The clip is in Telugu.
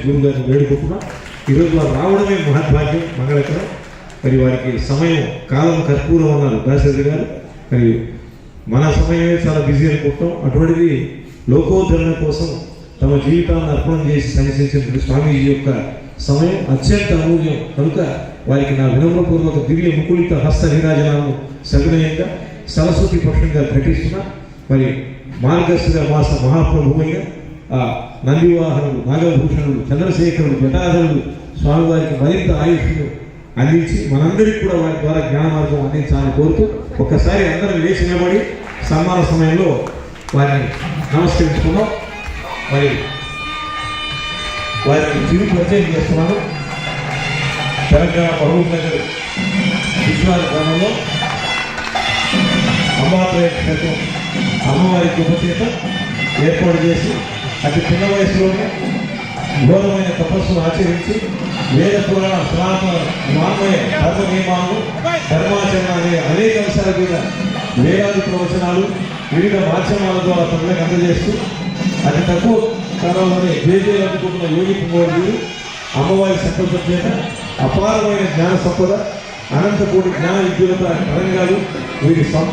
గురువు గారిని వేడుకుంటున్నాం. ఈరోజు వారు రావడమే మహద్భాగ్యం, మంగళకరం. మరి వారికి సమయం కాలం కర్పూరం అన్నారు దాశరథి గారు. మరి మన సమయమే చాలా బిజీ అనుకుంటాం. అటువంటిది లోకోద్ధరణ కోసం తమ జీవితాలను అర్పణం చేసి సంచరించిన స్వామీజీ యొక్క సమయం అత్యంత అమూల్యం కనుక వారికి నా వినమ్రపూర్వక దివ్య ముకుళిత హస్త విరాజనాలను సవినయంగా సరస్వతి పక్షంగా ప్రకటిస్తున్నా. మరి మార్గశిర మాస మహాప్రభువైన ఆ నందివాహనుడు, నాగభూషణుడు, చంద్రశేఖరుడు, జటాధరుడు స్వామివారికి మరింత ఆయుష్ను అందించి మనందరికీ కూడా వారి ద్వారా జ్ఞాన మార్గం అందించాలని కోరుతూ ఒక్కసారి అందరం లేచి నిలబడి సన్మాన సమయంలో వారిని నమస్కరించుకున్నాం. మరి వారికి చిరు పరిచయం చేస్తున్నాను. తెలంగాణ మహబూబ్ నగర్ విశ్వాల గ్రామంలో అంబాత్రయ క్షేత్రం అమ్మవారి కృపచేత ఏర్పాటు చేసి అతి చిన్న వయసులోనే ఘోరమైన తపస్సును ఆచరించి వేద పురాణ సనాతన వాన్మయ ధర్మ నియమాలు ధర్మాచరణ అనే అనేక అంశాల మీద వేదాది ప్రవచనాలు వివిధ మాధ్యమాల ద్వారా ప్రజలకు అందజేస్తూ అతి తక్కువ కాలంలోనే జేజేలు అందుకుంటున్న యోగి కుమారుడు అమ్మవారి సంకల్పం చేత అపారమైన జ్ఞాన సంపద, అనంతకోటి జ్ఞాన విద్యులత తరంగాలు వీరి సంపద